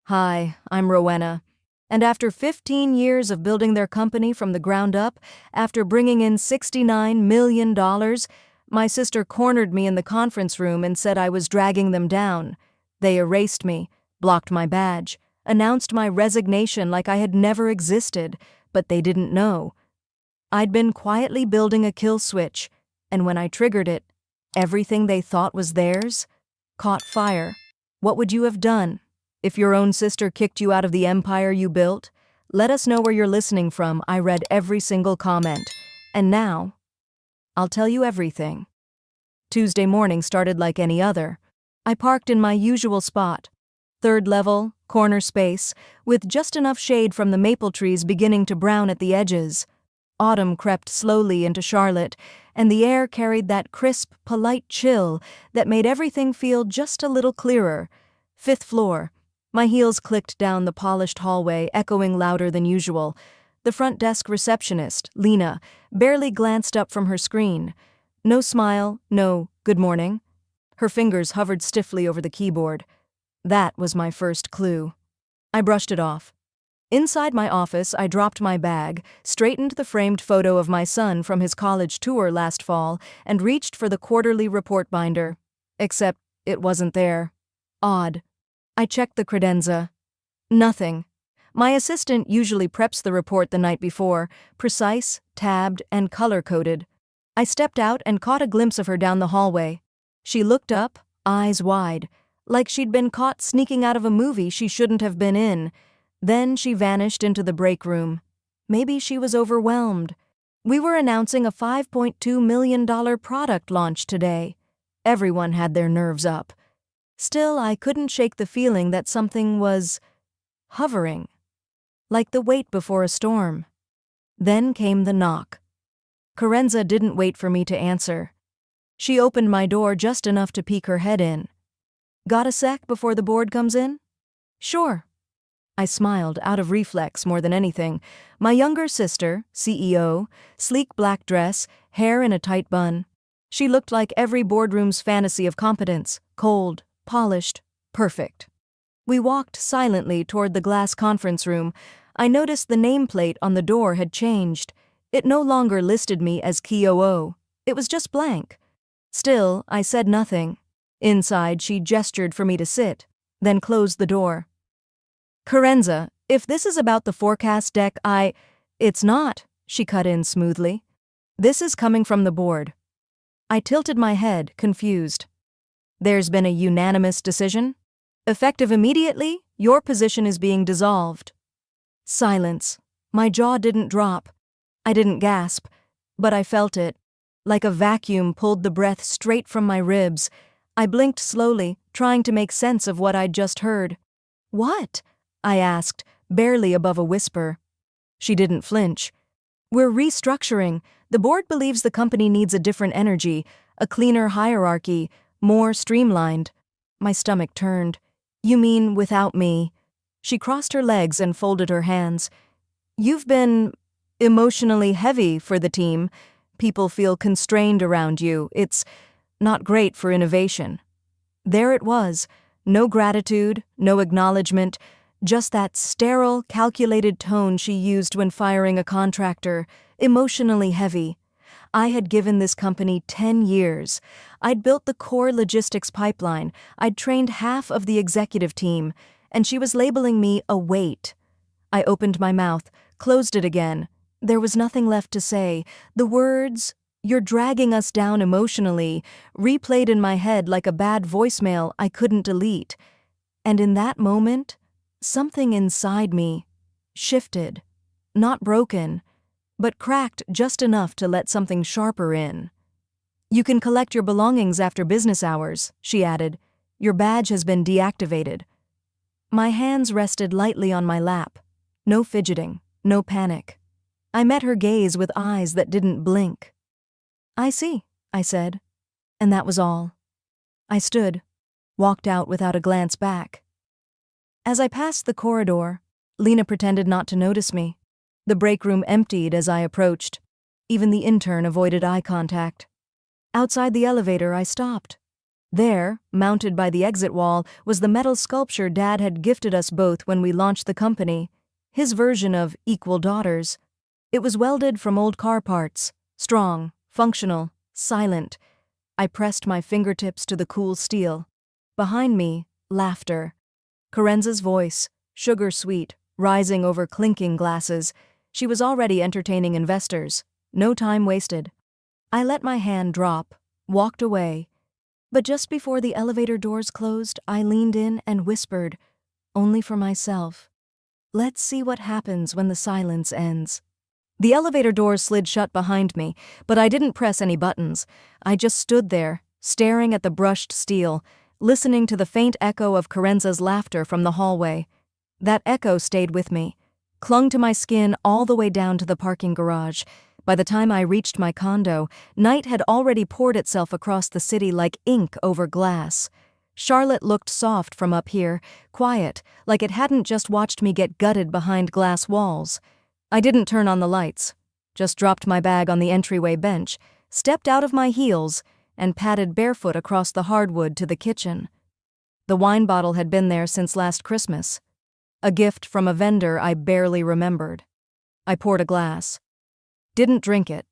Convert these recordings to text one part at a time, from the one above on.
Hi, I'm Rowena. And after 15 years of building their company from the ground up, after bringing in $69 million, my sister cornered me in the conference room and said I was dragging them down. They erased me, blocked my badge, announced my resignation like I had never existed, but they didn't know. I'd been quietly building a kill switch, and when I triggered it, everything they thought was theirs caught fire. What would you have done? If your own sister kicked you out of the empire you built? Let us know where you're listening from. I read every single comment. And now, I'll tell you everything. Tuesday morning started like any other. I parked in my usual spot, third level, corner space, with just enough shade from the maple trees beginning to brown at the edges. Autumn crept slowly into Charlotte, and the air carried that crisp, polite chill that made everything feel just a little clearer. Fifth floor. My heels clicked down the polished hallway, echoing louder than usual. The front desk receptionist, Lena, barely glanced up from her screen. No smile, no good morning. Her fingers hovered stiffly over the keyboard. That was my first clue. I brushed it off. Inside my office, I dropped my bag, straightened the framed photo of my son from his college tour last fall, and reached for the quarterly report binder. Except it wasn't there. Odd. I checked the credenza. Nothing. My assistant usually preps the report the night before, precise, tabbed, and color-coded. I stepped out and caught a glimpse of her down the hallway. She looked up, eyes wide, like she'd been caught sneaking out of a movie she shouldn't have been in. Then she vanished into the break room. Maybe she was overwhelmed. We were announcing a $5.2 million product launch today. Everyone had their nerves up. Still, I couldn't shake the feeling that something was hovering, like the wait before a storm. Then came the knock. Carenza didn't wait for me to answer. She opened my door just enough to peek her head in. Got a sec before the board comes in? Sure. I smiled, out of reflex more than anything. My younger sister, CEO, sleek black dress, hair in a tight bun. She looked like every boardroom's fantasy of competence, cold, polished, perfect. We walked silently toward the glass conference room. I noticed the nameplate on the door had changed. It no longer listed me as COO. It was just blank. Still, I said nothing. Inside, she gestured for me to sit, then closed the door. Carenza, if this is about the forecast deck, It's not, she cut in smoothly. This is coming from the board. I tilted my head, confused. There's been a unanimous decision? Effective immediately, your position is being dissolved. Silence. My jaw didn't drop. I didn't gasp, but I felt it. Like a vacuum pulled the breath straight from my ribs. I blinked slowly, trying to make sense of what I'd just heard. What? I asked, barely above a whisper. She didn't flinch. We're restructuring. The board believes the company needs a different energy, a cleaner hierarchy, more streamlined. My stomach turned. You mean without me? She crossed her legs and folded her hands. You've been emotionally heavy for the team. People feel constrained around you. It's not great for innovation. There it was. No gratitude, no acknowledgement, just that sterile, calculated tone she used when firing a contractor, emotionally heavy. I had given this company 10 years. I'd built the core logistics pipeline. I'd trained half of the executive team, and she was labeling me a weight. I opened my mouth, closed it again. There was nothing left to say. The words, "You're dragging us down emotionally," replayed in my head like a bad voicemail I couldn't delete. And in that moment, something inside me shifted, not broken, but cracked just enough to let something sharper in. You can collect your belongings after business hours, she added. Your badge has been deactivated. My hands rested lightly on my lap. No fidgeting, no panic. I met her gaze with eyes that didn't blink. I see, I said, and that was all. I stood, walked out without a glance back. As I passed the corridor, Lena pretended not to notice me. The break room emptied as I approached. Even the intern avoided eye contact. Outside the elevator, I stopped. There, mounted by the exit wall, was the metal sculpture Dad had gifted us both when we launched the company, his version of Equal Daughters. It was welded from old car parts, strong, functional, silent. I pressed my fingertips to the cool steel. Behind me, laughter. Carenza's voice, sugar-sweet, rising over clinking glasses. She was already entertaining investors. No time wasted. I let my hand drop, walked away. But just before the elevator doors closed, I leaned in and whispered, only for myself, "Let's see what happens when the silence ends." The elevator doors slid shut behind me, but I didn't press any buttons. I just stood there, staring at the brushed steel, listening to the faint echo of Carenza's laughter from the hallway. That echo stayed with me, clung to my skin all the way down to the parking garage. By the time I reached my condo, night had already poured itself across the city like ink over glass. Charlotte looked soft from up here, quiet, like it hadn't just watched me get gutted behind glass walls. I didn't turn on the lights, just dropped my bag on the entryway bench, stepped out of my heels, and padded barefoot across the hardwood to the kitchen. The wine bottle had been there since last Christmas, a gift from a vendor I barely remembered. I poured a glass. Didn't drink it.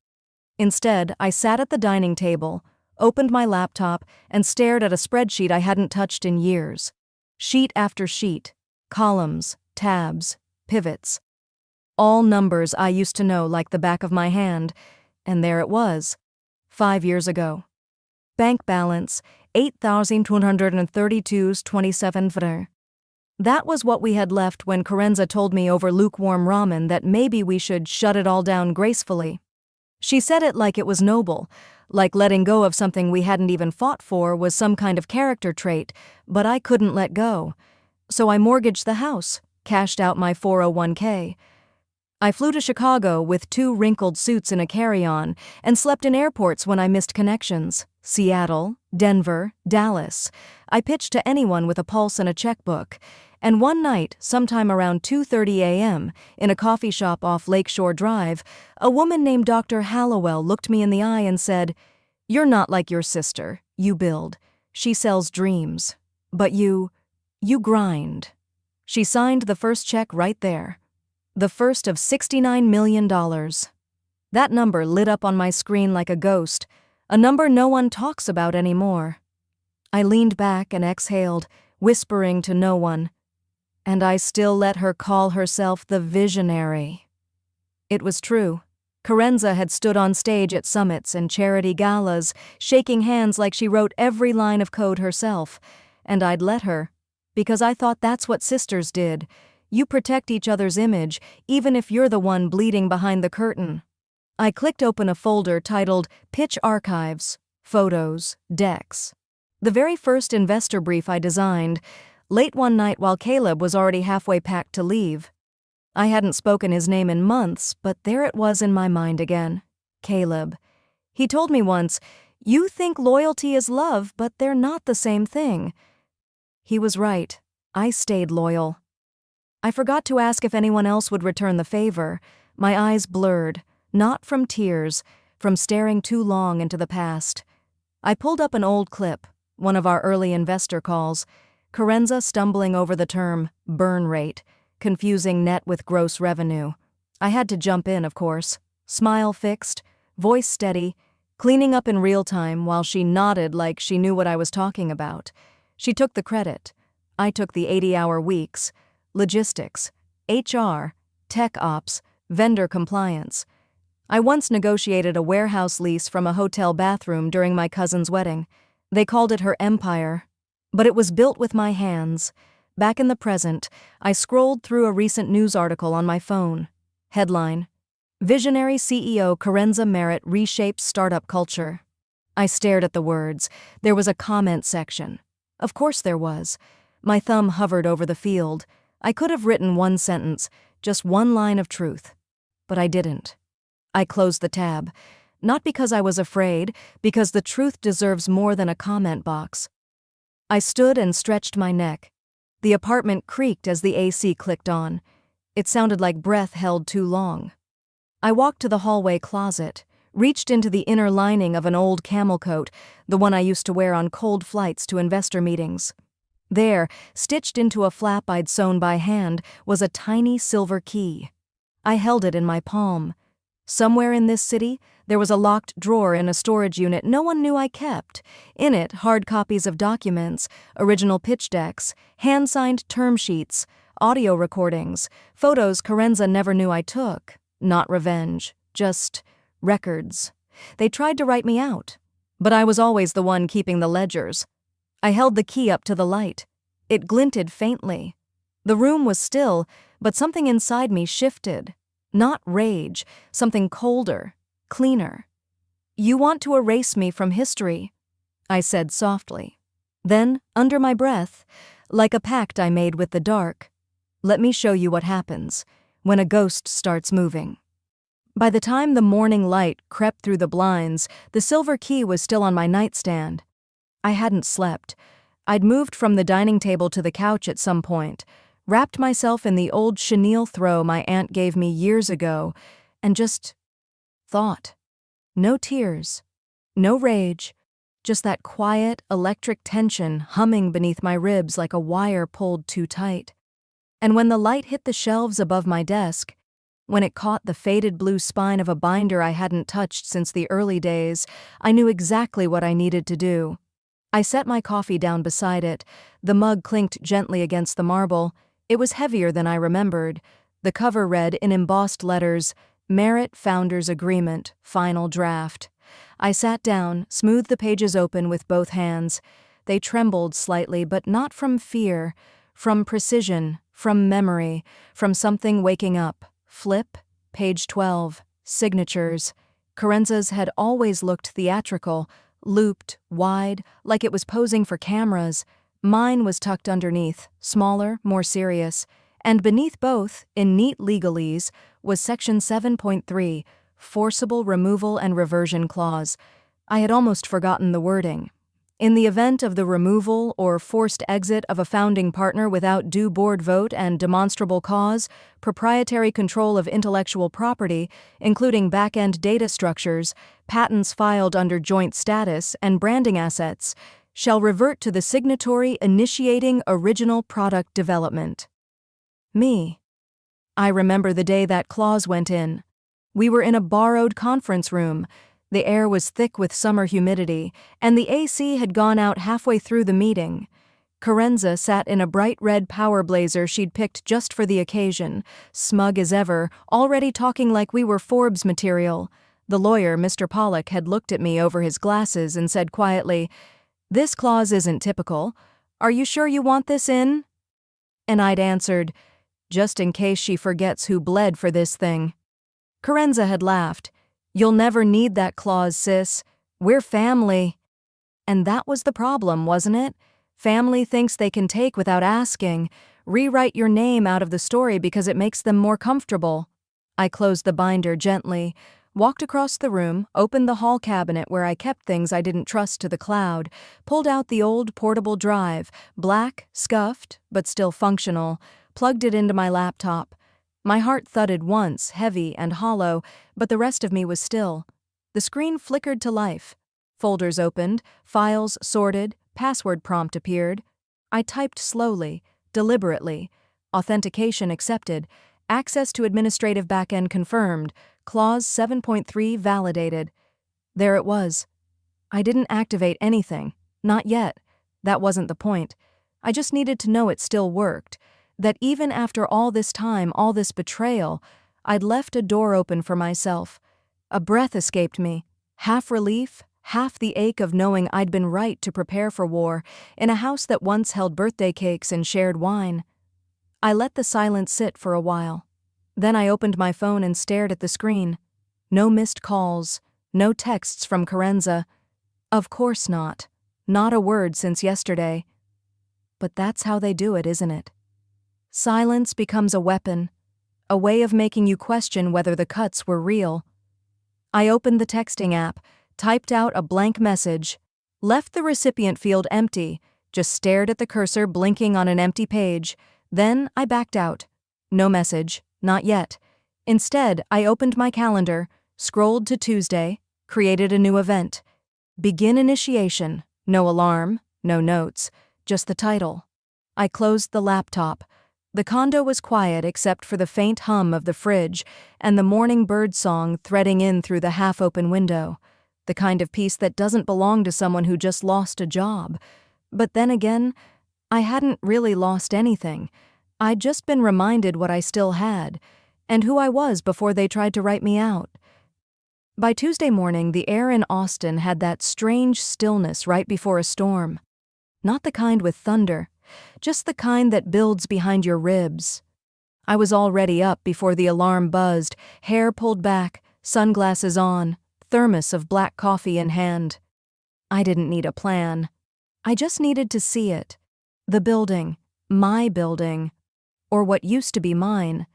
Instead, I sat at the dining table, opened my laptop, and stared at a spreadsheet I hadn't touched in years. Sheet after sheet, columns, tabs, pivots. All numbers I used to know like the back of my hand, and there it was, 5 years ago. Bank balance, 8,232.27 fr. That was what we had left when Carenza told me over lukewarm ramen that maybe we should shut it all down gracefully. She said it like it was noble, like letting go of something we hadn't even fought for was some kind of character trait, but I couldn't let go. So I mortgaged the house, cashed out my 401k. I flew to Chicago with 2 wrinkled suits in a carry-on and slept in airports when I missed connections. Seattle, Denver, Dallas. I pitched to anyone with a pulse and a checkbook. And one night, sometime around 2:30 a.m., in a coffee shop off Lakeshore Drive, a woman named Dr. Hallowell looked me in the eye and said, "You're not like your sister. You build. She sells dreams. But you grind." She signed the first check right there. The first of $69 million. That number lit up on my screen like a ghost, a number no one talks about anymore. I leaned back and exhaled, whispering to no one. And I still let her call herself the visionary. It was true. Carenza had stood on stage at summits and charity galas, shaking hands like she wrote every line of code herself. And I'd let her, because I thought that's what sisters did. You protect each other's image, even if you're the one bleeding behind the curtain. I clicked open a folder titled Pitch Archives, Photos, Decks. The very first investor brief I designed, late one night while Caleb was already halfway packed to leave. I hadn't spoken his name in months, but there it was in my mind again. Caleb. He told me once, "You think loyalty is love, but they're not the same thing." He was right. I stayed loyal. I forgot to ask if anyone else would return the favor. My eyes blurred, not from tears, from staring too long into the past. I pulled up an old clip, one of our early investor calls, Carenza stumbling over the term burn rate, confusing net with gross revenue. I had to jump in, of course, smile fixed, voice steady, cleaning up in real time while she nodded like she knew what I was talking about. She took the credit. I took the 80-hour weeks, logistics, HR, tech ops, vendor compliance. I once negotiated a warehouse lease from a hotel bathroom during my cousin's wedding. They called it her empire. But it was built with my hands. Back in the present, I scrolled through a recent news article on my phone. Headline: Visionary CEO Carenza Merritt reshapes startup culture. I stared at the words. There was a comment section. Of course there was. My thumb hovered over the field. I could have written one sentence, just one line of truth. But I didn't. I closed the tab. Not because I was afraid, because the truth deserves more than a comment box. I stood and stretched my neck. The apartment creaked as the AC clicked on. It sounded like breath held too long. I walked to the hallway closet, reached into the inner lining of an old camel coat, the one I used to wear on cold flights to investor meetings. There, stitched into a flap I'd sewn by hand, was a tiny silver key. I held it in my palm. Somewhere in this city, there was a locked drawer in a storage unit no one knew I kept. In it, hard copies of documents, original pitch decks, hand-signed term sheets, audio recordings, photos Carenza never knew I took. Not revenge, just records. They tried to write me out, but I was always the one keeping the ledgers. I held the key up to the light. It glinted faintly. The room was still, but something inside me shifted. Not rage, something colder, cleaner. "You want to erase me from history," I said softly. Then, under my breath, like a pact I made with the dark, "Let me show you what happens when a ghost starts moving." By the time the morning light crept through the blinds, the silver key was still on my nightstand. I hadn't slept. I'd moved from the dining table to the couch at some point, wrapped myself in the old chenille throw my aunt gave me years ago, and just thought. No tears, no rage, just that quiet, electric tension humming beneath my ribs like a wire pulled too tight. And when the light hit the shelves above my desk, when it caught the faded blue spine of a binder I hadn't touched since the early days, I knew exactly what I needed to do. I set my coffee down beside it. The mug clinked gently against the marble. It was heavier than I remembered. The cover read in embossed letters, "Merit Founders Agreement, Final Draft." I sat down, smoothed the pages open with both hands. They trembled slightly, but not from fear, from precision, from memory, from something waking up. Flip, page 12, signatures. Carenza's had always looked theatrical, looped, wide, like it was posing for cameras. Mine was tucked underneath, smaller, more serious. And beneath both, in neat legalese, was Section 7.3, Forcible Removal and Reversion Clause. I had almost forgotten the wording. In the event of the removal or forced exit of a founding partner without due board vote and demonstrable cause, proprietary control of intellectual property, including back-end data structures, patents filed under joint status, and branding assets, shall revert to the signatory initiating original product development. Me. I remember the day that clause went in. We were in a borrowed conference room. The air was thick with summer humidity, and the AC had gone out halfway through the meeting. Carenza sat in a bright red power blazer she'd picked just for the occasion, smug as ever, already talking like we were Forbes material. The lawyer, Mr. Pollock, had looked at me over his glasses and said quietly, "This clause isn't typical. Are you sure you want this in?" And I'd answered, "Just in case she forgets who bled for this thing." Carenza had laughed. "You'll never need that clause, sis. We're family." And that was the problem, wasn't it? Family thinks they can take without asking, rewrite your name out of the story because it makes them more comfortable. I closed the binder gently, walked across the room, opened the hall cabinet where I kept things I didn't trust to the cloud, pulled out the old portable drive, black, scuffed, but still functional, plugged it into my laptop. My heart thudded once, heavy and hollow, but the rest of me was still. The screen flickered to life. Folders opened, files sorted, password prompt appeared. I typed slowly, deliberately. Authentication accepted. Access to administrative backend confirmed. Clause 7.3 validated. There it was. I didn't activate anything. Not yet. That wasn't the point. I just needed to know it still worked. That even after all this time, all this betrayal, I'd left a door open for myself. A breath escaped me, half relief, half the ache of knowing I'd been right to prepare for war in a house that once held birthday cakes and shared wine. I let the silence sit for a while. Then I opened my phone and stared at the screen. No missed calls, no texts from Carenza. Of course not. Not a word since yesterday. But that's how they do it, isn't it? Silence becomes a weapon, a way of making you question whether the cuts were real. I opened the texting app, typed out a blank message, left the recipient field empty, just stared at the cursor blinking on an empty page. Then I backed out. No message, not yet. Instead, I opened my calendar, scrolled to Tuesday, Created a new event. Begin initiation. No alarm, no notes, just the title. I closed the laptop. The condo was quiet except for the faint hum of the fridge and the morning bird song threading in through the half-open window. The kind of peace that doesn't belong to someone who just lost a job. But then again, I hadn't really lost anything. I'd just been reminded what I still had, and who I was before they tried to write me out. By Tuesday morning, the air in Austin had that strange stillness right before a storm. Not the kind with thunder, just the kind that builds behind your ribs. I was already up before the alarm buzzed, hair pulled back, sunglasses on, thermos of black coffee in hand. I didn't need a plan. I just needed to see it. The building, my building, or what used to be mine.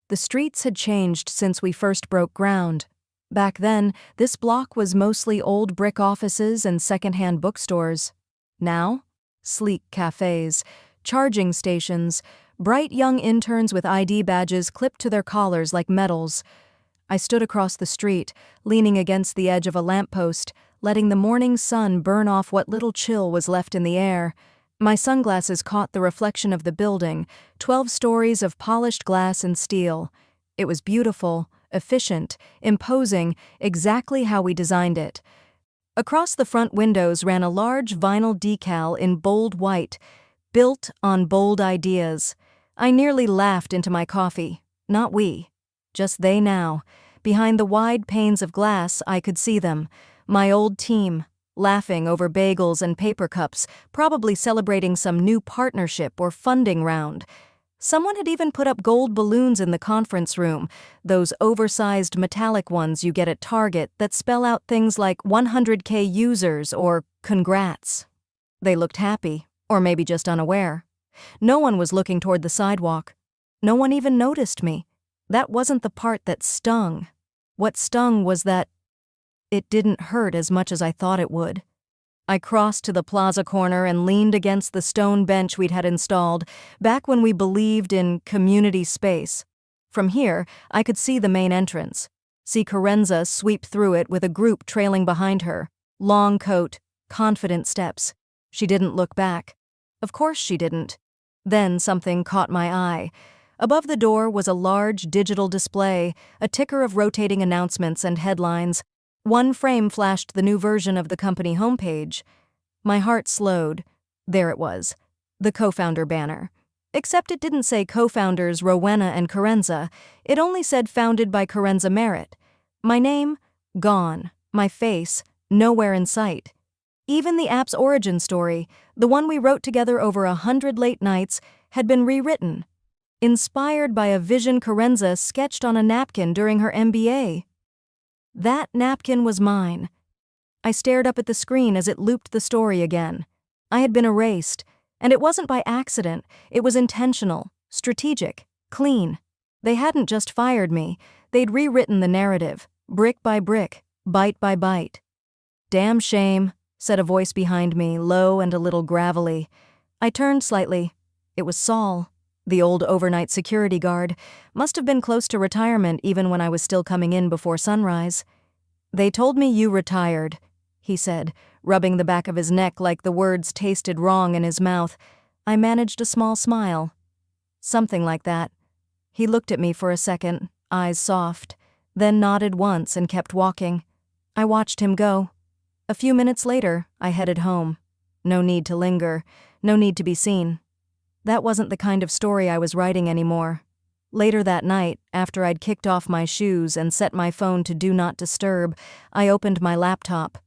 The streets had changed since we first broke ground. Back then, this block was mostly old brick offices and secondhand bookstores. Now, sleek cafes, charging stations, bright young interns with ID badges clipped to their collars like medals. I stood across the street, leaning against the edge of a lamppost, letting the morning sun burn off what little chill was left in the air. My sunglasses caught the reflection of the building, 12 stories of polished glass and steel. It was beautiful, efficient, imposing, exactly how we designed it. Across the front windows ran a large vinyl decal in bold white, built on bold ideas. I nearly laughed into my coffee. Not we. Just they now. Behind the wide panes of glass, I could see them. My old team, laughing over bagels and paper cups, probably celebrating some new partnership or funding round. Someone had even put up gold balloons in the conference room, those oversized metallic ones you get at Target that spell out things like 100K users or congrats. They looked happy, or maybe just unaware. No one was looking toward the sidewalk. No one even noticed me. That wasn't the part that stung. What stung was that it didn't hurt as much as I thought it would. I crossed to the plaza corner and leaned against the stone bench we'd had installed, back when we believed in community space. From here, I could see the main entrance. See Carenza sweep through it with a group trailing behind her. Long coat, confident steps. She didn't look back. Of course she didn't. Then something caught my eye. Above the door was a large digital display, a ticker of rotating announcements and headlines. One frame flashed the new version of the company homepage. My heart slowed. There it was, the co-founder banner. Except it didn't say co-founders Rowena and Carenza. It only said founded by Carenza Merritt. My name? Gone. My face? Nowhere in sight. Even the app's origin story, the one we wrote together over 100 late nights, had been rewritten. Inspired by a vision Carenza sketched on a napkin during her MBA. That napkin was mine. I stared up at the screen as it looped the story again. I had been erased, and it wasn't by accident. It was intentional, strategic, clean. They hadn't just fired me. They'd rewritten the narrative, brick by brick, bite by bite. "Damn shame," said a voice behind me, low and a little gravelly. I turned slightly. It was Saul, the old overnight security guard. Must have been close to retirement even when I was still coming in before sunrise. "They told me you retired," he said, rubbing the back of his neck like the words tasted wrong in his mouth. I managed a small smile. "Something like that." He looked at me for a second, eyes soft, then nodded once and kept walking. I watched him go. A few minutes later, I headed home. No need to linger, no need to be seen. That wasn't the kind of story I was writing anymore. Later that night, after I'd kicked off my shoes and set my phone to Do Not Disturb, I opened my laptop.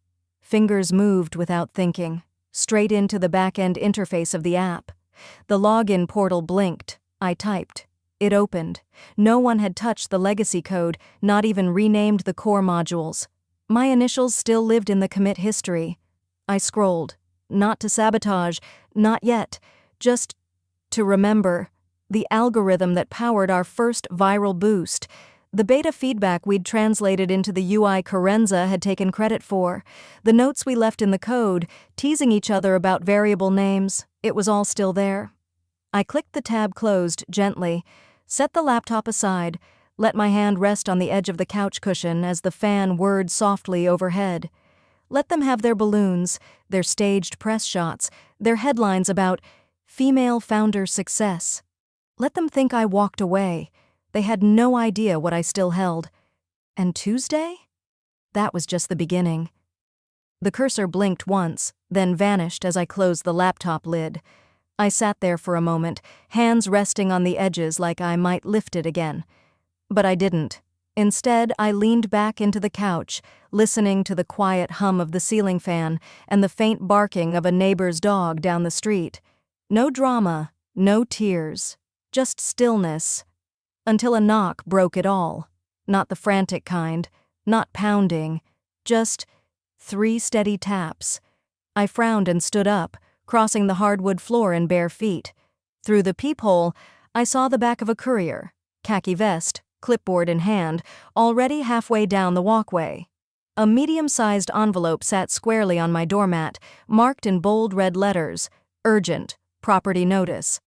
Fingers moved without thinking, straight into the back-end interface of the app. The login portal blinked. I typed. It opened. No one had touched the legacy code, not even renamed the core modules. My initials still lived in the commit history. I scrolled. Not to sabotage, not yet, just to remember. The algorithm that powered our first viral boost. The beta feedback we'd translated into the UI Carenza had taken credit for. The notes we left in the code, teasing each other about variable names. It was all still there. I clicked the tab closed gently, set the laptop aside, let my hand rest on the edge of the couch cushion as the fan whirred softly overhead. Let them have their balloons, their staged press shots, their headlines about female founder success. Let them think I walked away. They had no idea what I still held. And Tuesday? That was just the beginning. The cursor blinked once, then vanished as I closed the laptop lid. I sat there for a moment, hands resting on the edges like I might lift it again. But I didn't. Instead, I leaned back into the couch, listening to the quiet hum of the ceiling fan and the faint barking of a neighbor's dog down the street. No drama, no tears, just stillness. Until a knock broke it all. Not the frantic kind, not pounding, just 3 steady taps. I frowned and stood up, crossing the hardwood floor in bare feet. Through the peephole, I saw the back of a courier, khaki vest, clipboard in hand, already halfway down the walkway. A medium-sized envelope sat squarely on my doormat, marked in bold red letters, "Urgent, property notice."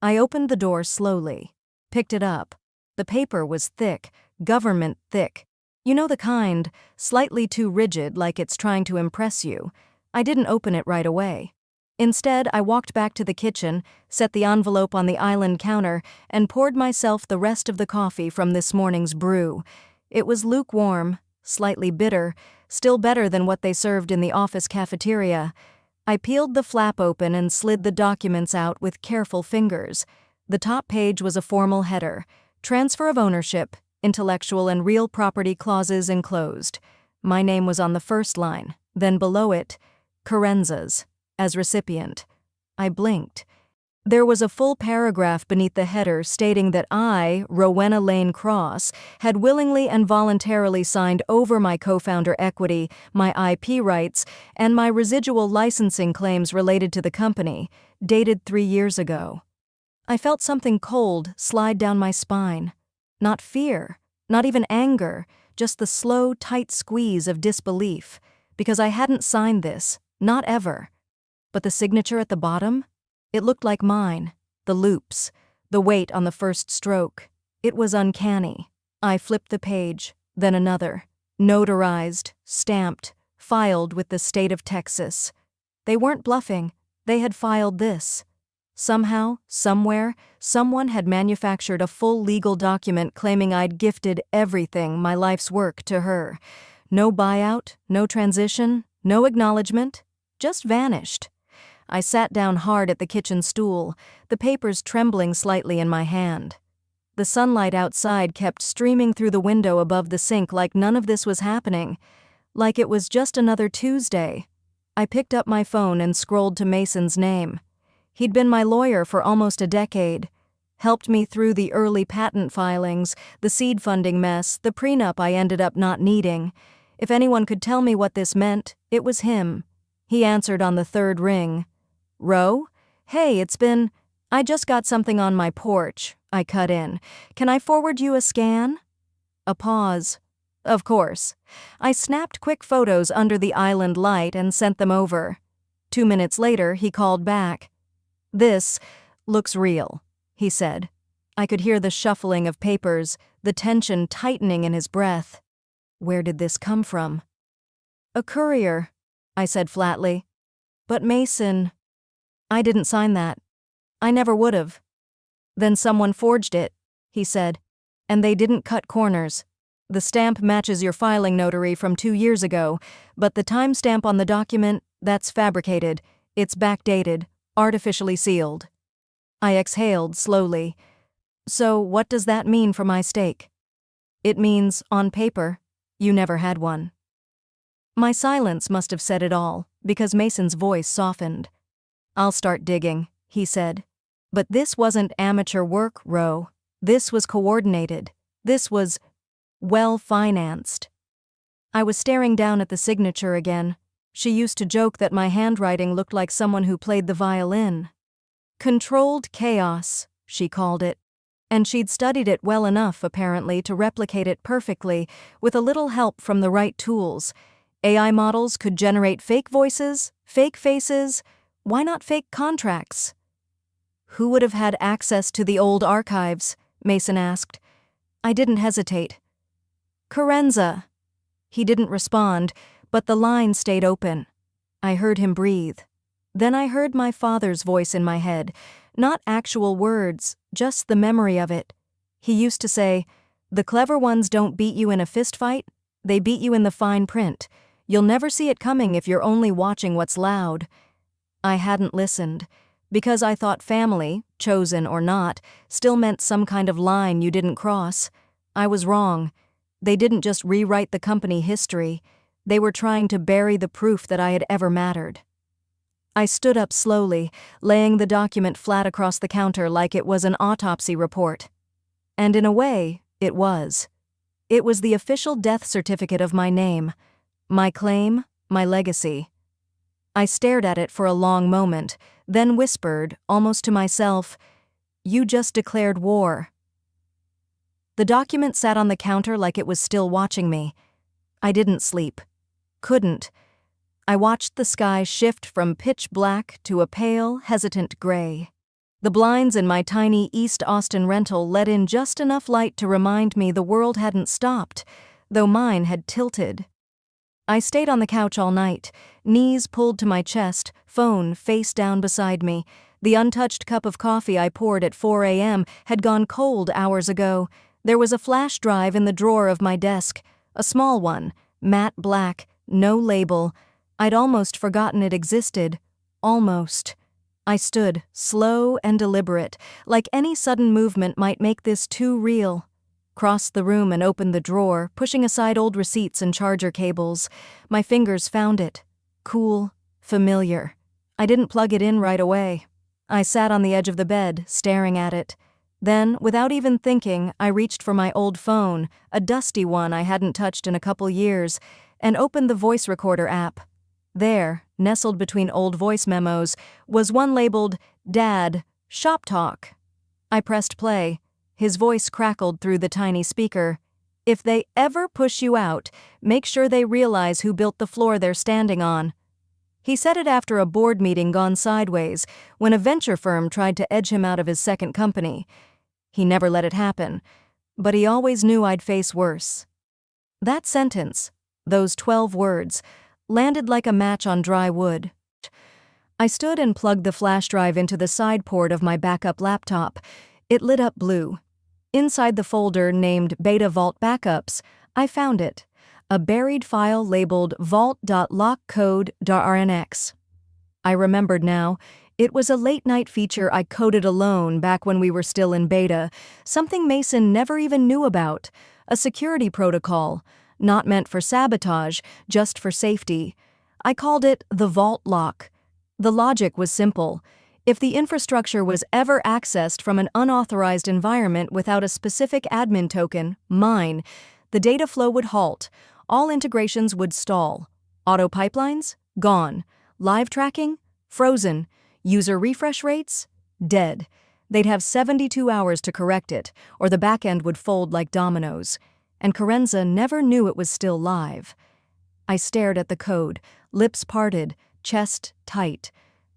I opened the door slowly, picked it up. The paper was thick, government thick. You know the kind, slightly too rigid like it's trying to impress you. I didn't open it right away. Instead, I walked back to the kitchen, set the envelope on the island counter, and poured myself the rest of the coffee from this morning's brew. It was lukewarm, slightly bitter, still better than what they served in the office cafeteria. I peeled the flap open and slid the documents out with careful fingers. The top page was a formal header: transfer of ownership, intellectual and real property clauses enclosed. My name was on the first line, then below it, Carenzas, as recipient. I blinked. There was a full paragraph beneath the header stating that I, Rowena Lane Cross, had willingly and voluntarily signed over my co-founder equity, my IP rights, and my residual licensing claims related to the company, dated 3 years ago. I felt something cold slide down my spine. Not fear, not even anger, just the slow, tight squeeze of disbelief, because I hadn't signed this, not ever. But the signature at the bottom? It looked like mine. The loops, the weight on the first stroke. It was uncanny. I flipped the page, then another. Notarized, stamped, filed with the state of Texas. They weren't bluffing. They had filed this. Somehow, somewhere, someone had manufactured a full legal document claiming I'd gifted everything, my life's work, to her. No buyout, no transition, no acknowledgement, just vanished. I sat down hard at the kitchen stool, the papers trembling slightly in my hand. The sunlight outside kept streaming through the window above the sink like none of this was happening, like it was just another Tuesday. I picked up my phone and scrolled to Mason's name. He'd been my lawyer for almost a decade, helped me through the early patent filings, the seed funding mess, the prenup I ended up not needing. If anyone could tell me what this meant, it was him. He answered on the 3rd ring. "Ro? Hey, I just got something on my porch," I cut in. "Can I forward you a scan?" A pause. Of course. I snapped quick photos under the island light and sent them over. 2 minutes later, he called back. "This looks real," he said. I could hear the shuffling of papers, the tension tightening in his breath. Where did this come from? "A courier," I said flatly. "But Mason..." "I didn't sign that. I never would have." "Then someone forged it," he said. "And they didn't cut corners. The stamp matches your filing notary from 2 years ago, but the timestamp on the document, that's fabricated. It's backdated, artificially sealed." I exhaled slowly. "So what does that mean for my stake?" "It means, on paper, you never had one." My silence must have said it all, because Mason's voice softened. "I'll start digging," he said. "But this wasn't amateur work, Ro. This was coordinated. This was well-financed." I was staring down at the signature again. She used to joke that my handwriting looked like someone who played the violin. Controlled chaos, she called it. And she'd studied it well enough, apparently, to replicate it perfectly, with a little help from the right tools. AI models could generate fake voices, fake faces. Why not fake contracts? "Who would have had access to the old archives?" Mason asked. I didn't hesitate. "Carenza!" He didn't respond, but the line stayed open. I heard him breathe. Then I heard my father's voice in my head, not actual words, just the memory of it. He used to say, "The clever ones don't beat you in a fistfight, they beat you in the fine print. You'll never see it coming if you're only watching what's loud." I hadn't listened, because I thought family, chosen or not, still meant some kind of line you didn't cross. I was wrong. They didn't just rewrite the company history, they were trying to bury the proof that I had ever mattered. I stood up slowly, laying the document flat across the counter like it was an autopsy report. And in a way, it was. It was the official death certificate of my name, my claim, my legacy. I stared at it for a long moment, then whispered, almost to myself, "You just declared war." The document sat on the counter like it was still watching me. I didn't sleep. Couldn't. I watched the sky shift from pitch black to a pale, hesitant gray. The blinds in my tiny East Austin rental let in just enough light to remind me the world hadn't stopped, though mine had tilted. I stayed on the couch all night, knees pulled to my chest, phone face down beside me. The untouched cup of coffee I poured at 4 a.m. had gone cold hours ago. There was a flash drive in the drawer of my desk, a small one, matte black, no label. I'd almost forgotten it existed. Almost. I stood, slow and deliberate, like any sudden movement might make this too real. Crossed the room and opened the drawer, pushing aside old receipts and charger cables. My fingers found it. Cool, familiar. I didn't plug it in right away. I sat on the edge of the bed, staring at it. Then, without even thinking, I reached for my old phone, a dusty one I hadn't touched in a couple years, and opened the voice recorder app. There, nestled between old voice memos, was one labeled, "Dad, Shop Talk." I pressed play. His voice crackled through the tiny speaker. "If they ever push you out, make sure they realize who built the floor they're standing on." He said it after a board meeting gone sideways, when a venture firm tried to edge him out of his second company. He never let it happen, but he always knew I'd face worse. That sentence, those 12 words, landed like a match on dry wood. I stood and plugged the flash drive into the side port of my backup laptop. It lit up blue. Inside the folder named Beta Vault Backups, I found it, a buried file labeled vault.lockcode.rnx. I remembered now. It was a late-night feature I coded alone back when we were still in beta, something Mason never even knew about, a security protocol, not meant for sabotage, just for safety. I called it the Vault Lock. The logic was simple. If the infrastructure was ever accessed from an unauthorized environment without a specific admin token, mine, the data flow would halt. All integrations would stall. Auto pipelines? Gone. Live tracking? Frozen. User refresh rates? Dead. They'd have 72 hours to correct it, or the backend would fold like dominoes. And Carenza never knew it was still live. I stared at the code, lips parted, chest tight.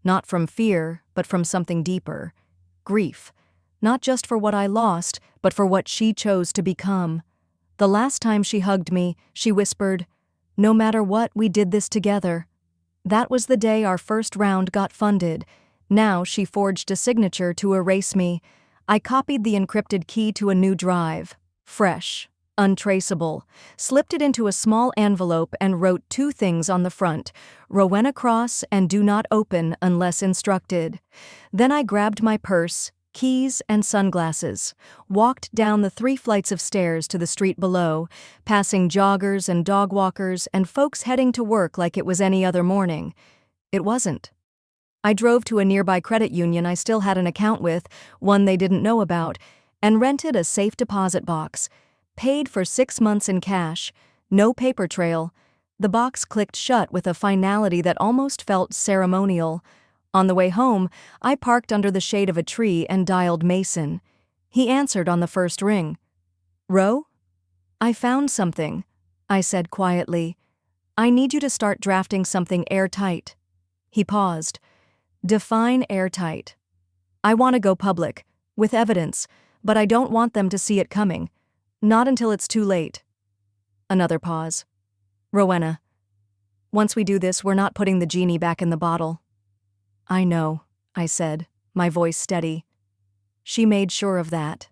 Not from fear, but from something deeper. Grief. Not just for what I lost, but for what she chose to become. The last time she hugged me, she whispered, "No matter what, we did this together." That was the day our first round got funded. Now she forged a signature to erase me. I copied the encrypted key to a new drive. Fresh. Untraceable. Slipped it into a small envelope and wrote 2 things on the front, "Rowena Cross" and "Do not open unless instructed." Then I grabbed my purse, keys, and sunglasses, walked down the 3 flights of stairs to the street below, passing joggers and dog walkers and folks heading to work like it was any other morning. It wasn't. I drove to a nearby credit union I still had an account with, one they didn't know about, and rented a safe deposit box. Paid for 6 months in cash. No paper trail. The box clicked shut with a finality that almost felt ceremonial. On the way home, I parked under the shade of a tree and dialed Mason. He answered on the first ring. "Ro? I found something," I said quietly. "I need you to start drafting something airtight." He paused. "Define airtight." "I want to go public, with evidence, but I don't want them to see it coming. Not until it's too late. Another pause. Rowena, once we do this, we're not putting the genie back in the bottle. I know, I said, my voice steady. She made sure of that.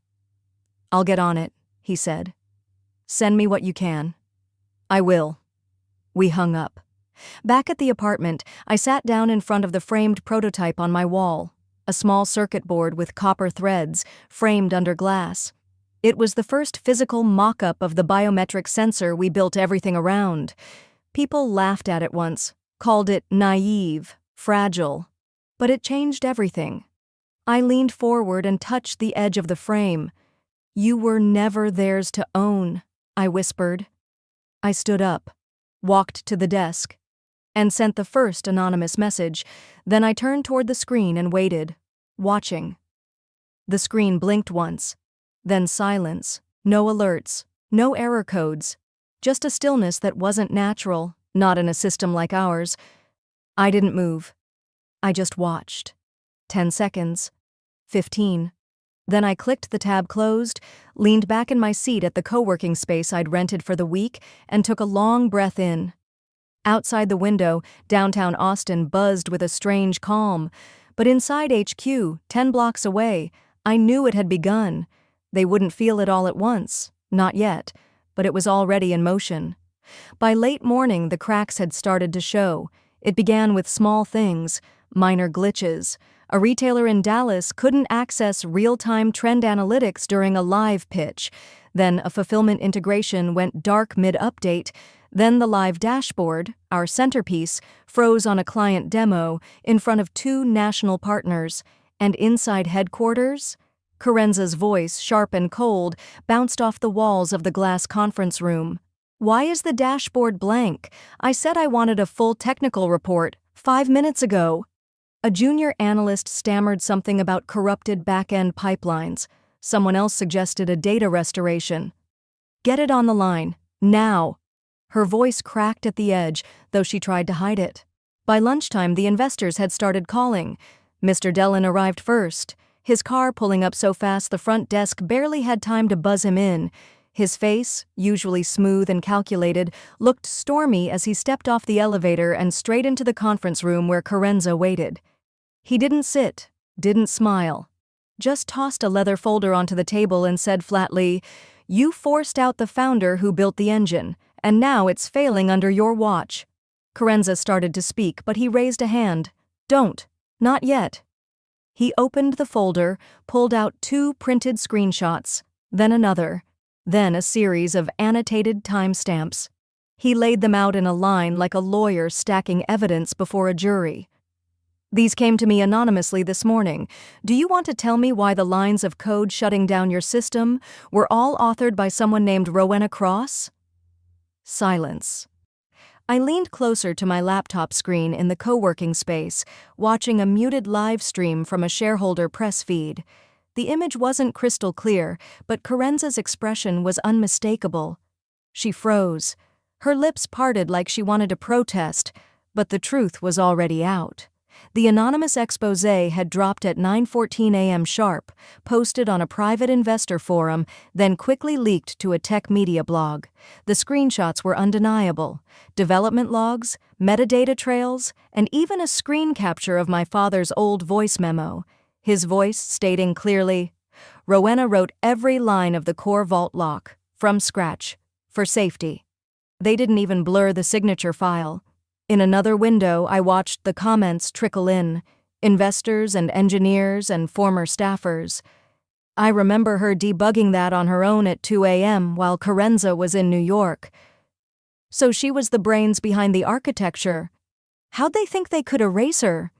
I'll get on it, he said. Send me what you can. I will. We hung up. Back at the apartment, I sat down in front of the framed prototype on my wall, a small circuit board with copper threads framed under glass. It was the first physical mock-up of the biometric sensor we built everything around. People laughed at it once, called it naive, fragile. But it changed everything. I leaned forward and touched the edge of the frame. You were never theirs to own, I whispered. I stood up, walked to the desk, and sent the first anonymous message. Then I turned toward the screen and waited, watching. The screen blinked once, then silence, no alerts, no error codes, just a stillness that wasn't natural, not in a system like ours. I didn't move. I just watched. 10 seconds. 15. Then I clicked the tab closed, leaned back in my seat at the co-working space I'd rented for the week, and took a long breath in. Outside the window, downtown Austin buzzed with a strange calm, but inside HQ, 10 blocks away, I knew it had begun. They wouldn't feel it all at once, not yet, but it was already in motion. By late morning, the cracks had started to show. It began with small things, minor glitches. A retailer in Dallas couldn't access real-time trend analytics during a live pitch. Then a fulfillment integration went dark mid-update. Then the live dashboard, our centerpiece, froze on a client demo in front of 2 national partners. And inside headquarters, Carenza's voice, sharp and cold, bounced off the walls of the glass conference room. Why is the dashboard blank? I said I wanted a full technical report 5 minutes ago. A junior analyst stammered something about corrupted back-end pipelines. Someone else suggested a data restoration. Get it on the line, now. Her voice cracked at the edge, though she tried to hide it. By lunchtime, the investors had started calling. Mr. Dellin arrived first, his car pulling up so fast the front desk barely had time to buzz him in. His face, usually smooth and calculated, looked stormy as he stepped off the elevator and straight into the conference room where Carenza waited. He didn't sit, didn't smile, just tossed a leather folder onto the table and said flatly, "You forced out the founder who built the engine, and now it's failing under your watch." Carenza started to speak, but he raised a hand. "Don't. Not yet." He opened the folder, pulled out 2 printed screenshots, then another, then a series of annotated timestamps. He laid them out in a line like a lawyer stacking evidence before a jury. "These came to me anonymously this morning. Do you want to tell me why the lines of code shutting down your system were all authored by someone named Rowena Cross?" Silence. I leaned closer to my laptop screen in the co-working space, watching a muted live stream from a shareholder press feed. The image wasn't crystal clear, but Carenza's expression was unmistakable. She froze. Her lips parted like she wanted to protest, but the truth was already out. The anonymous exposé had dropped at 9:14 a.m. sharp, posted on a private investor forum, then quickly leaked to a tech media blog. The screenshots were undeniable. Development logs, metadata trails, and even a screen capture of my father's old voice memo. His voice stating clearly, "Rowena wrote every line of the core vault lock, from scratch, for safety." They didn't even blur the signature file. In another window, I watched the comments trickle in, investors and engineers and former staffers. I remember her debugging that on her own at 2 a.m. while Carenza was in New York. So she was the brains behind the architecture. How'd they think they could erase her?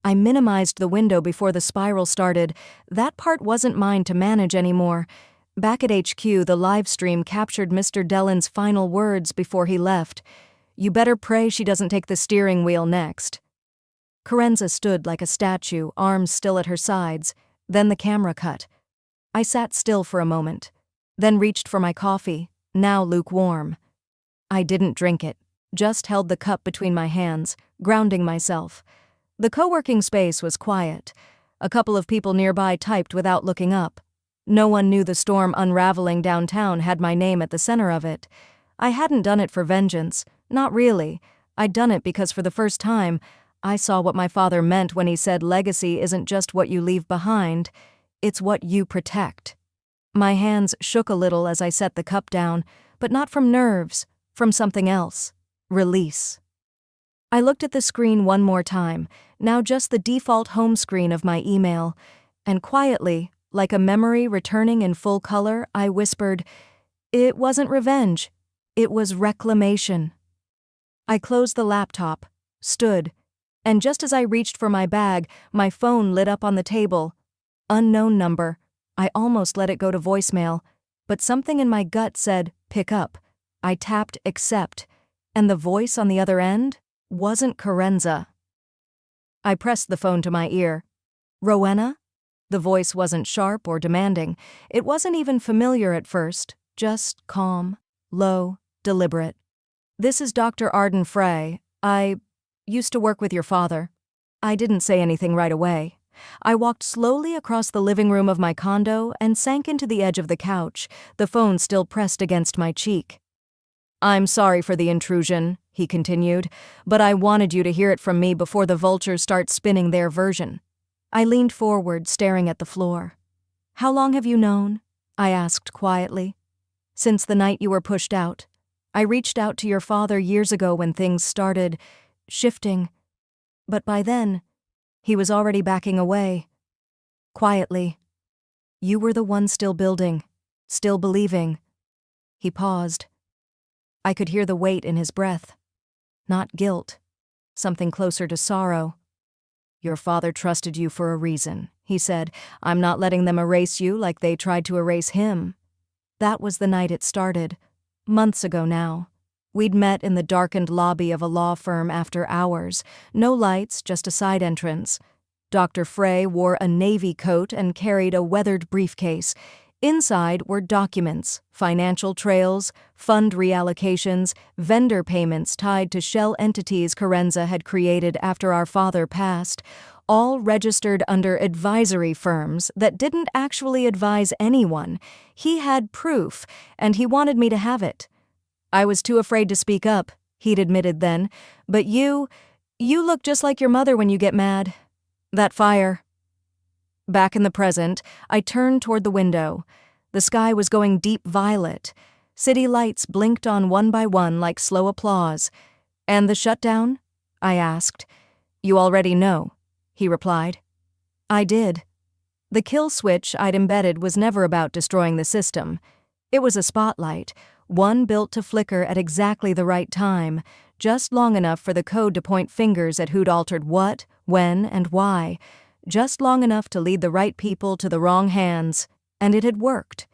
I minimized the window before the spiral started. That part wasn't mine to manage anymore. Back at HQ, the live stream captured Mr. Dellin's final words before he left. "You better pray she doesn't take the steering wheel next." Carenza stood like a statue, arms still at her sides. Then the camera cut. I sat still for a moment, then reached for my coffee, now lukewarm. I didn't drink it, just held the cup between my hands, grounding myself. The co-working space was quiet. A couple of people nearby typed without looking up. No one knew the storm unraveling downtown had my name at the center of it. I hadn't done it for vengeance. Not really. I'd done it because for the first time, I saw what my father meant when he said legacy isn't just what you leave behind, it's what you protect. My hands shook a little as I set the cup down, but not from nerves, from something else. Release. I looked at the screen one more time, now just the default home screen of my email, and quietly, like a memory returning in full color, I whispered, "It wasn't revenge. It was reclamation." I closed the laptop, stood, and just as I reached for my bag, my phone lit up on the table. Unknown number. I almost let it go to voicemail, but something in my gut said, "Pick up." I tapped accept, and the voice on the other end wasn't Kerenza. I pressed the phone to my ear. "Rowena?" The voice wasn't sharp or demanding. It wasn't even familiar at first, just calm, low, deliberate. "This is Dr. Arden Frey. I used to work with your father." I didn't say anything right away. I walked slowly across the living room of my condo and sank into the edge of the couch, the phone still pressed against my cheek. "I'm sorry for the intrusion," he continued, "but I wanted you to hear it from me before the vultures start spinning their version." I leaned forward, staring at the floor. "How long have you known?" I asked quietly. "Since the night you were pushed out. I reached out to your father years ago when things started shifting. But by then, he was already backing away. Quietly. You were the one still building, still believing." He paused. I could hear the weight in his breath. Not guilt. Something closer to sorrow. "Your father trusted you for a reason," he said. "I'm not letting them erase you like they tried to erase him." That was the night it started. Months ago now. We'd met in the darkened lobby of a law firm after hours. No lights, just a side entrance. Dr. Frey wore a navy coat and carried a weathered briefcase. Inside were documents, financial trails, fund reallocations, vendor payments tied to shell entities Kerenza had created after our father passed, all registered under advisory firms that didn't actually advise anyone. He had proof, and he wanted me to have it. "I was too afraid to speak up," he'd admitted then, "but you look just like your mother when you get mad. That fire." Back in the present, I turned toward the window. The sky was going deep violet. City lights blinked on one by one like slow applause. "And the shutdown?" I asked. "You already know," he replied. I did. The kill switch I'd embedded was never about destroying the system. It was a spotlight, one built to flicker at exactly the right time, just long enough for the code to point fingers at who'd altered what, when, and why. Just long enough to lead the right people to the wrong hands, and it had worked.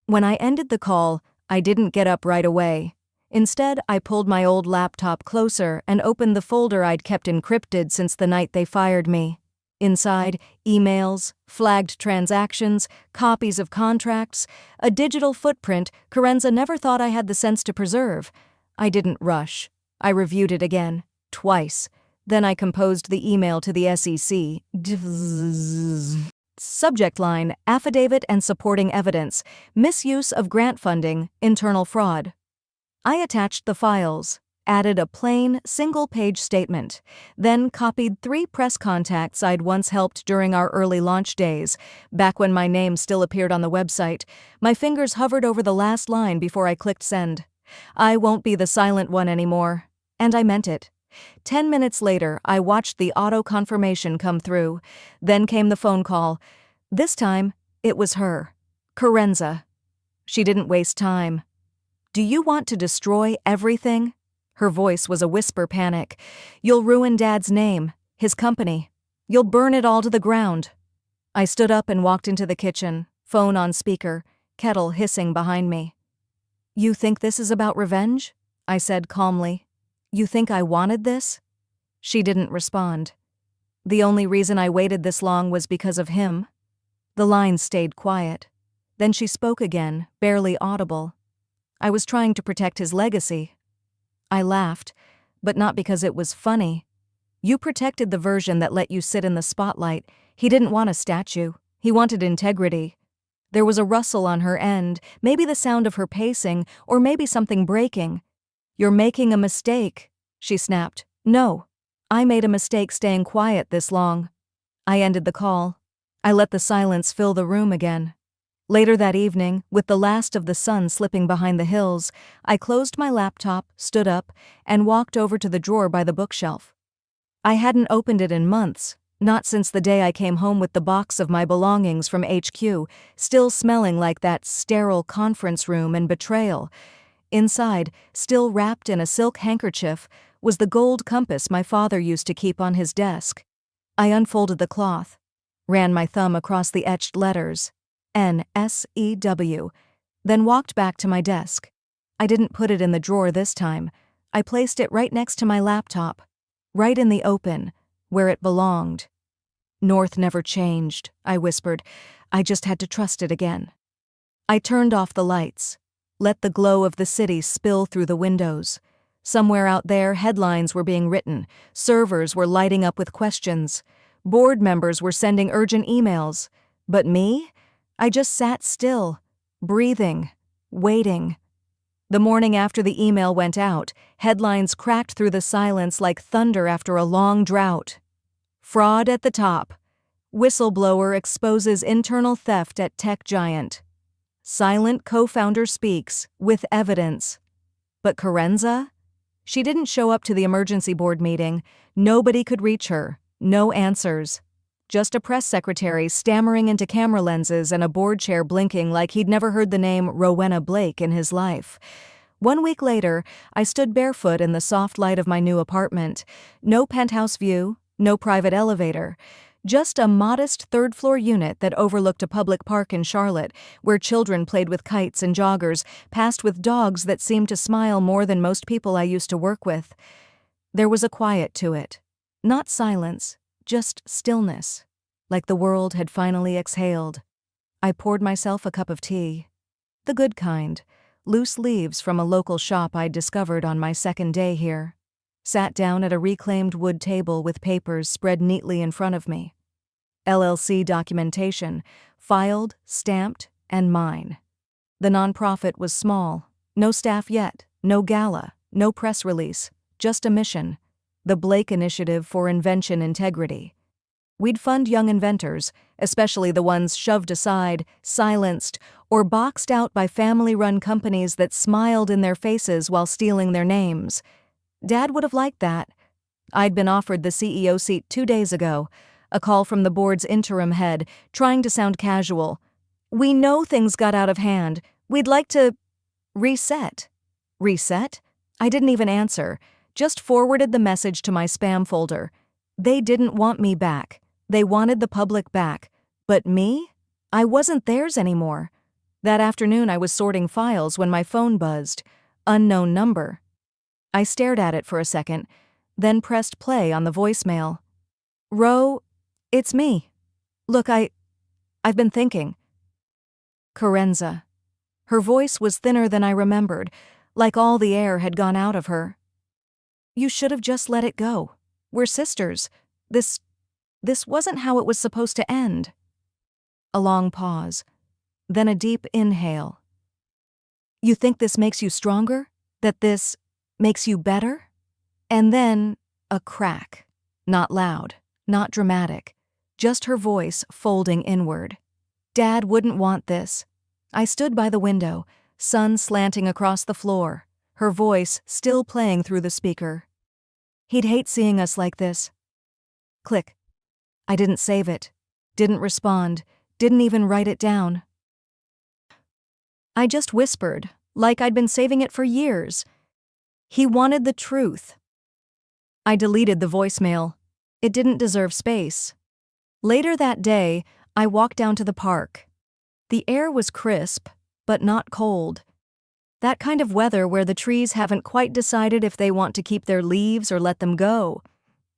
When I ended the call, I didn't get up right away. Instead, I pulled my old laptop closer and opened the folder I'd kept encrypted since the night they fired me. Inside, emails, flagged transactions, copies of contracts, a digital footprint Kerenza never thought I had the sense to preserve. I didn't rush. I reviewed it again, twice. Then I composed the email to the SEC. Subject line, affidavit and supporting evidence, misuse of grant funding, internal fraud. I attached the files, added a plain, single-page statement, then copied 3 press contacts I'd once helped during our early launch days, back when my name still appeared on the website. My fingers hovered over the last line before I clicked send. I won't be the silent one anymore. And I meant it. 10 minutes later, I watched the auto-confirmation come through. Then came the phone call. This time, it was her. Kerenza. She didn't waste time. "Do you want to destroy everything?" Her voice was a whisper panic. "You'll ruin Dad's name, his company. You'll burn it all to the ground." I stood up and walked into the kitchen, phone on speaker, kettle hissing behind me. "You think this is about revenge?" I said calmly. "You think I wanted this?" She didn't respond. "The only reason I waited this long was because of him." The line stayed quiet. Then she spoke again, barely audible. "I was trying to protect his legacy." I laughed, but not because it was funny. "You protected the version that let you sit in the spotlight. He didn't want a statue. He wanted integrity." There was a rustle on her end, maybe the sound of her pacing, or maybe something breaking. "You're making a mistake," she snapped. "No. I made a mistake staying quiet this long." I ended the call. I let the silence fill the room again. Later that evening, with the last of the sun slipping behind the hills, I closed my laptop, stood up, and walked over to the drawer by the bookshelf. I hadn't opened it in months, not since the day I came home with the box of my belongings from HQ, still smelling like that sterile conference room and betrayal. Inside, still wrapped in a silk handkerchief, was the gold compass my father used to keep on his desk. I unfolded the cloth, ran my thumb across the etched letters, NSEW, then walked back to my desk. I didn't put it in the drawer this time. I placed it right next to my laptop, right in the open, where it belonged. "North never changed," I whispered. I just had to trust it again. I turned off the lights, let the glow of the city spill through the windows. Somewhere out there, headlines were being written, servers were lighting up with questions, board members were sending urgent emails. But me? I just sat still, breathing, waiting. The morning after the email went out, headlines cracked through the silence like thunder after a long drought. Fraud at the top. Whistleblower exposes internal theft at tech giant. Silent co-founder speaks, with evidence. But Kerensa? She didn't show up to the emergency board meeting. Nobody could reach her. No answers. Just a press secretary stammering into camera lenses and a board chair blinking like he'd never heard the name Rowena Blake in his life. 1 week later, I stood barefoot in the soft light of my new apartment. No penthouse view, no private elevator. Just a modest third-floor unit that overlooked a public park in Charlotte, where children played with kites and joggers, passed with dogs that seemed to smile more than most people I used to work with. There was a quiet to it. Not silence, just stillness, like the world had finally exhaled. I poured myself a cup of tea. The good kind, loose leaves from a local shop I'd discovered on my second day here. Sat down at a reclaimed wood table with papers spread neatly in front of me. LLC documentation, filed, stamped, and mine. The nonprofit was small, no staff yet, no gala, no press release, just a mission. The Blake Initiative for Invention Integrity. We'd fund young inventors, especially the ones shoved aside, silenced, or boxed out by family-run companies that smiled in their faces while stealing their names. Dad would have liked that. I'd been offered the CEO seat 2 days ago, a call from the board's interim head, trying to sound casual. "We know things got out of hand. We'd like to reset." Reset? I didn't even answer. Just forwarded the message to my spam folder. They didn't want me back. They wanted the public back. But me? I wasn't theirs anymore. That afternoon I was sorting files when my phone buzzed. Unknown number. I stared at it for a second, then pressed play on the voicemail. "Ro, it's me. Look, I've been thinking." Kerensa. Her voice was thinner than I remembered, like all the air had gone out of her. "You should have just let it go. We're sisters. This wasn't how it was supposed to end." A long pause, then a deep inhale. "You think this makes you stronger? That this makes you better?" And then a crack. Not loud, not dramatic, just her voice folding inward. Dad wouldn't want this. I stood by the window, sun slanting across the floor, her voice still playing through the speaker. "He'd hate seeing us like this." Click. I didn't save it, didn't respond, didn't even write it down. I just whispered, like I'd been saving it for years. He wanted the truth. I deleted the voicemail. It didn't deserve space. Later that day, I walked down to the park. The air was crisp, but not cold. That kind of weather where the trees haven't quite decided if they want to keep their leaves or let them go.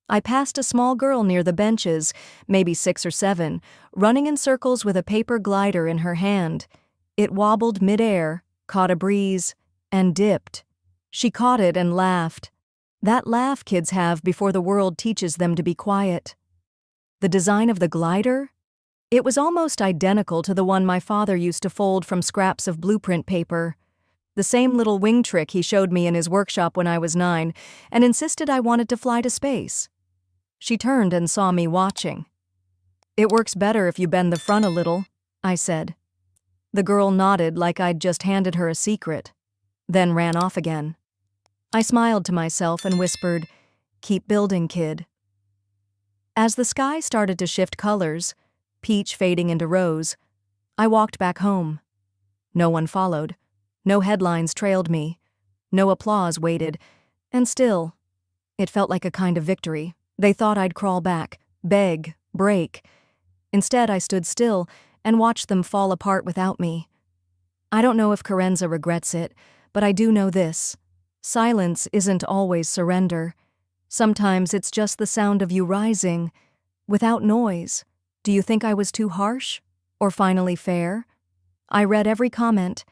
I passed a small girl near the benches, maybe 6 or 7, running in circles with a paper glider in her hand. It wobbled midair, caught a breeze, and dipped. She caught it and laughed. That laugh kids have before the world teaches them to be quiet. The design of the glider? It was almost identical to the one my father used to fold from scraps of blueprint paper. The same little wing trick he showed me in his workshop when I was 9 and insisted I wanted to fly to space. She turned and saw me watching. "It works better if you bend the front a little," I said. The girl nodded like I'd just handed her a secret, then ran off again. I smiled to myself and whispered, "Keep building, kid." As the sky started to shift colors, peach fading into rose, I walked back home. No one followed. No headlines trailed me. No applause waited. And still, it felt like a kind of victory. They thought I'd crawl back, beg, break. Instead, I stood still and watched them fall apart without me. I don't know if Carenza regrets it, but I do know this. Silence isn't always surrender. Sometimes it's just the sound of you rising, without noise. Do you think I was too harsh? Or finally fair? I read every comment.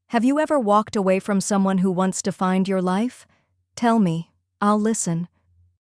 Have you ever walked away from someone who once defined your life? Tell me. I'll listen.